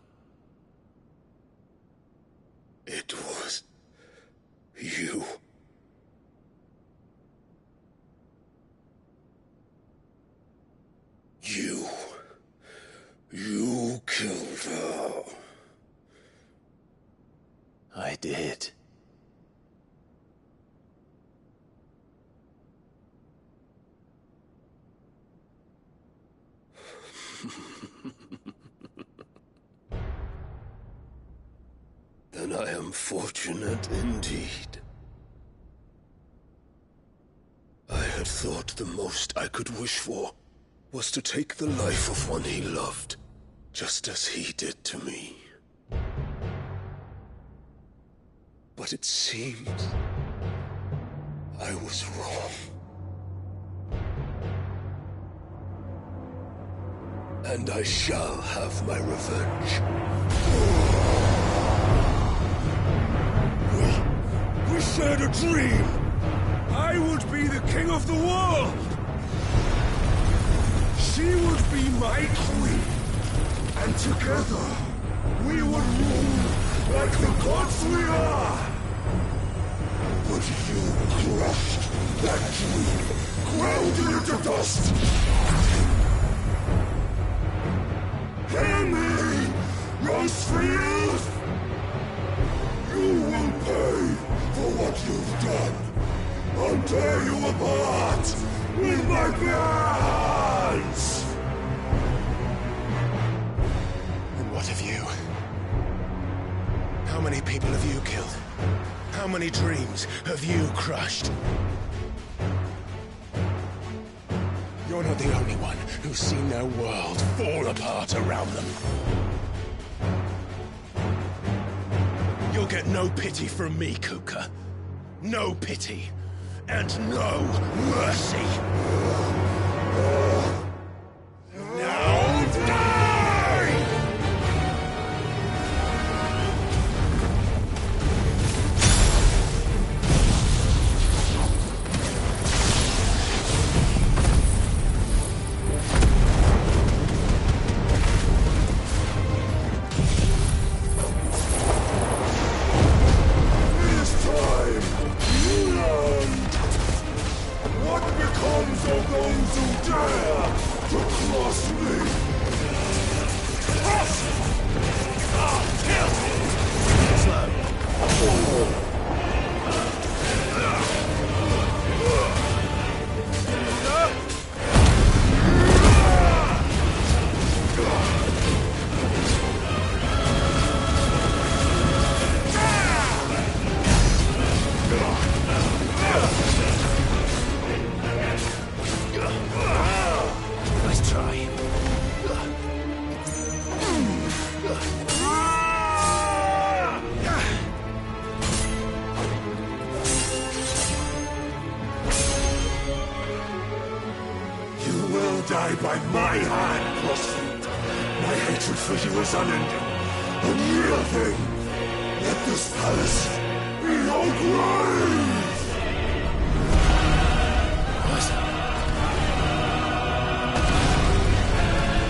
It was you. You killed her. I did. Then I am fortunate indeed. I had thought the most I could wish for was to take the life of one he loved, just as he did to me. But it seems I was wrong. And I shall have my revenge. We shared a dream! I would be the king of the world! She would be my queen! And together, we would rule like the gods we are! But you crushed that dream, ground it into dust! Hear me, Rosfield! You will pay for what you've done. I'll tear you apart with my bare hands! many people have you killed? How many dreams have you crushed? You're not the only one who's seen their world fall apart around them. You'll get no pity from me, Kuka. No pity. And no mercy. Now die! By my hand, Crossfield. My hatred for you is unending. A real thing. Let this palace be your grave! What?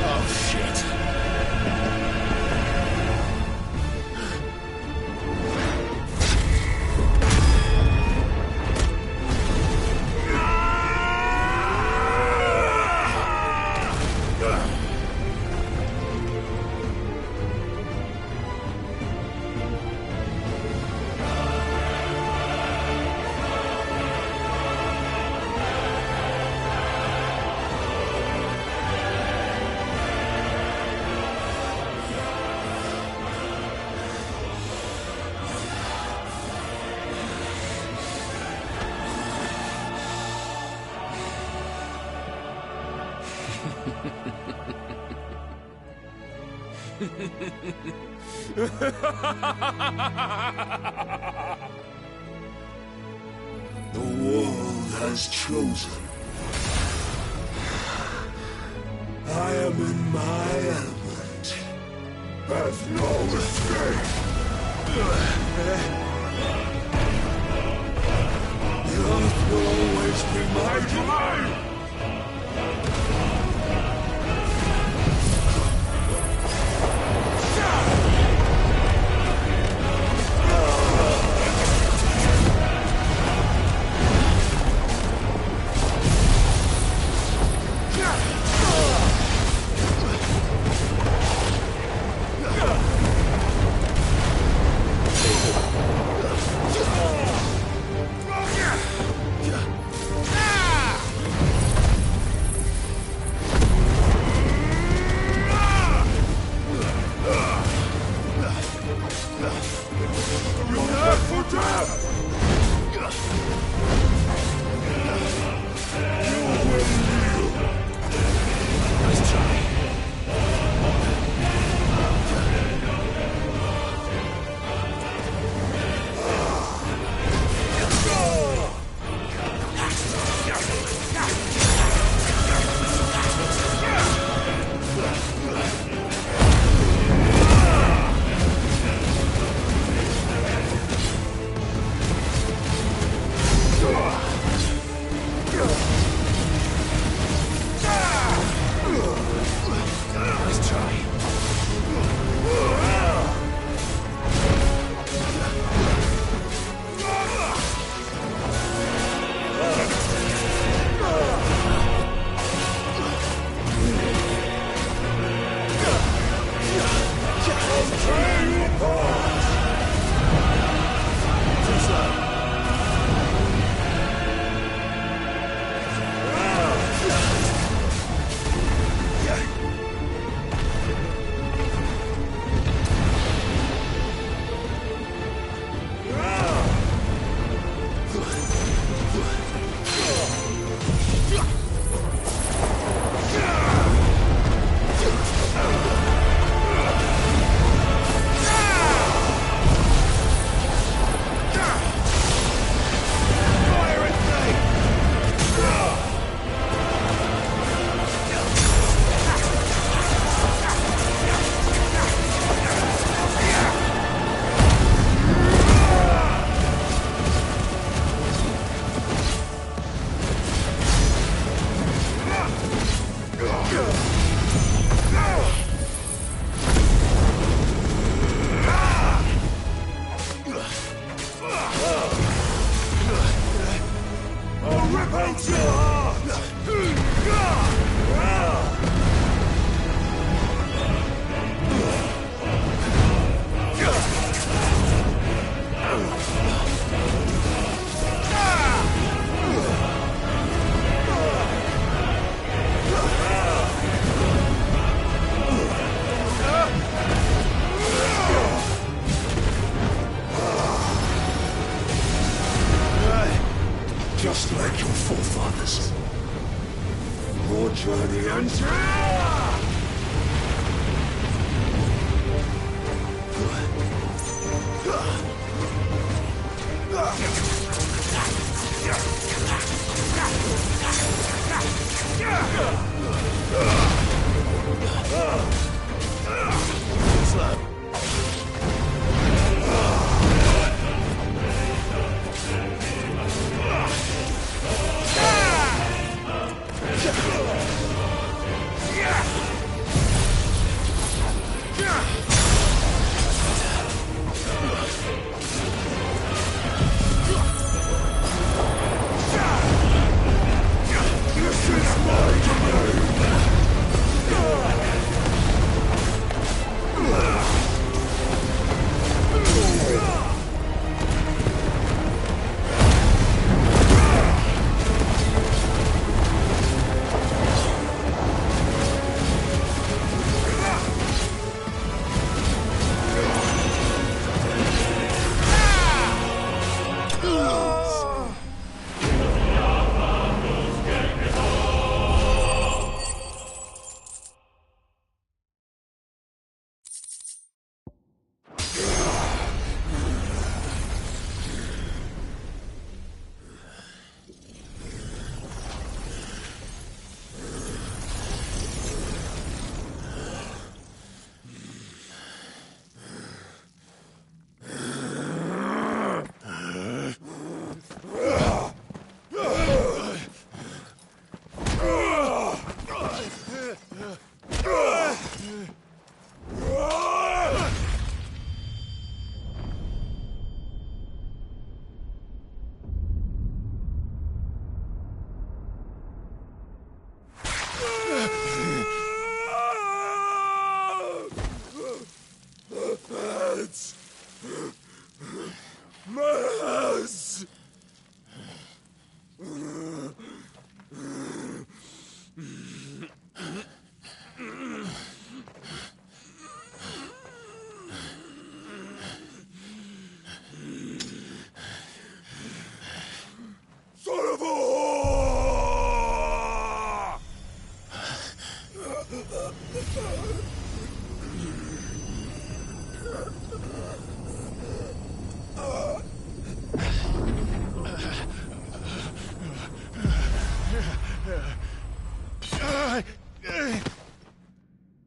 Oh, shit. The world has chosen. I am in my element. There's no escape. The earth will always be my domain. I'll rip out your heart! Just like your forefathers. More journey until...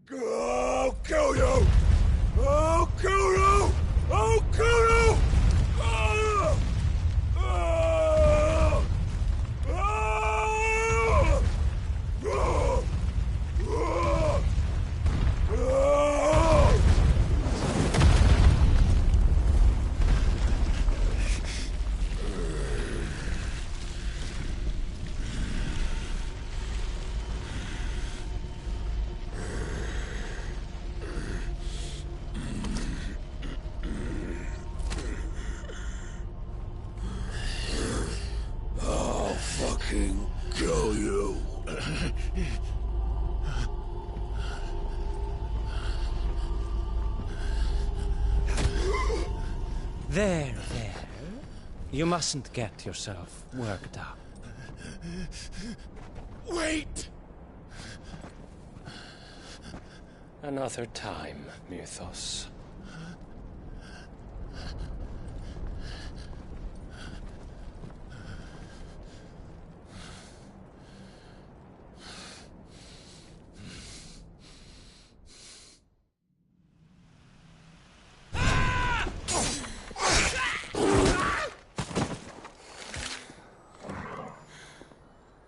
I'll kill you! I'll kill you! I'll kill you! Kill you. There. You mustn't get yourself worked up. Wait! Another time, Mythos.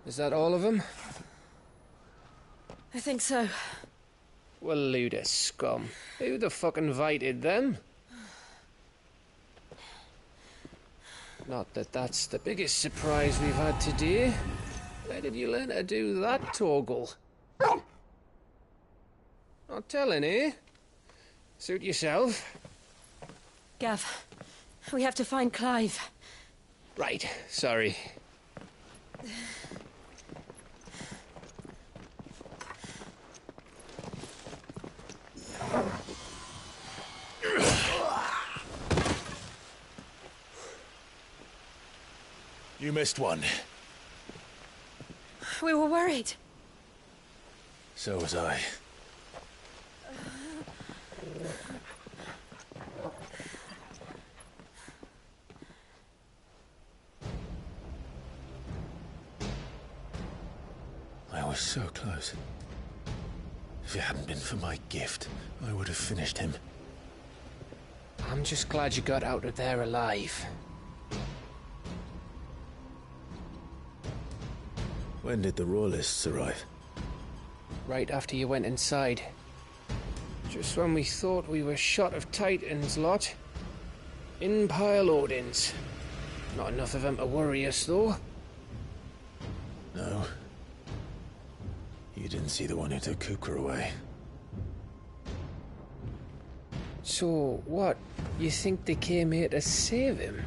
Is that all of them? I think so. Well, load of scum. Who the fuck invited them? Not that that's the biggest surprise we've had today. Where did you learn to do that, Torgal? Not telling, eh? Suit yourself. Gav, we have to find Clive. Right, sorry. You missed one. We were worried. So was I. I was so close. If it hadn't been for my gift, I would have finished him. I'm just glad you got out of there alive. When did the Royalists arrive? Right after you went inside. Just when we thought we were shot of Titans lot. In pile Odins. Not enough of them to worry us, though. No. You didn't see the one who took Kupka away. So, what? You think they came here to save him?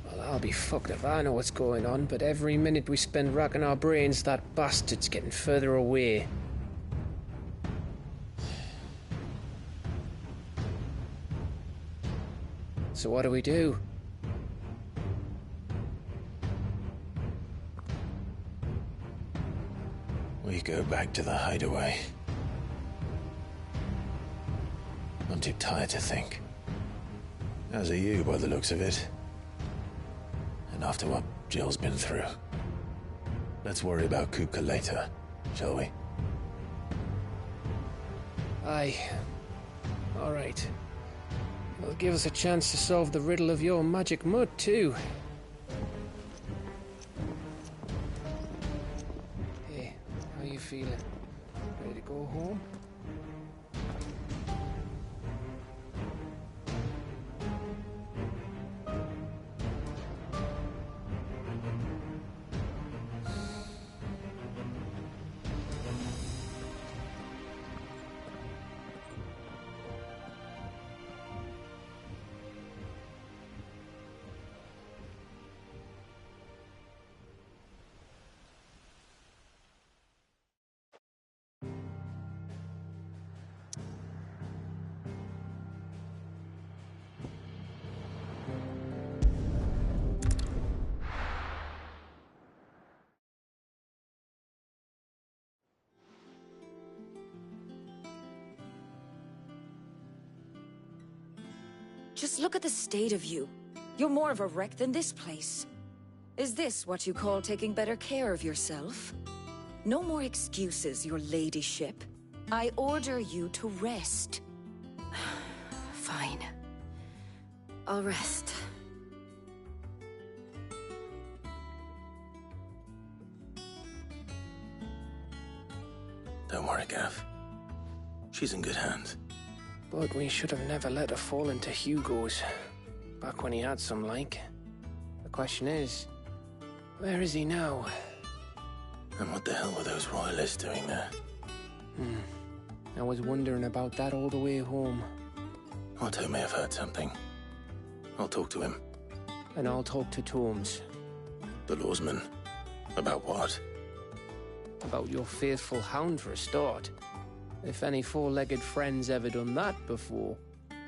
Well, I'll be fucked if I know what's going on, but every minute we spend racking our brains, that bastard's getting further away. So what do we do? We go back to the hideaway. I'm too tired to think. As are you, by the looks of it. And after what Jill's been through. Let's worry about Kupka later, shall we? Aye. All right. It'll give us a chance to solve the riddle of your magic mud, too. Hey, how you feeling? Ready to go home? Just look at the state of you. You're more of a wreck than this place. Is this what you call taking better care of yourself? No more excuses, your ladyship. I order you to rest. Fine. I'll rest. Don't worry, Gav. She's in good hands. But we should have never let her fall into Hugo's. Back when he had some like. The question is, where is he now? And what the hell were those royalists doing there? I was wondering about that all the way home. Otto may have heard something. I'll talk to him. And I'll talk to Tomes. The lawsman. About what? About your faithful hound for a start. If any four-legged friend's ever done that before,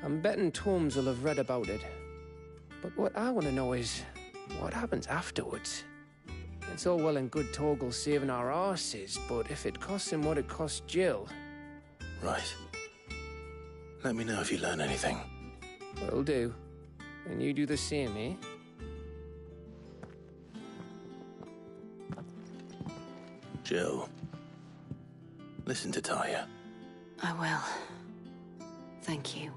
I'm betting Tomes will have read about it. But what I want to know is, what happens afterwards? It's all well and good Torgal saving our arses, but if it costs him what it cost Jill... Right. Let me know if you learn anything. Will do. And you do the same, eh? Jill. Listen to Talia. I will. Thank you.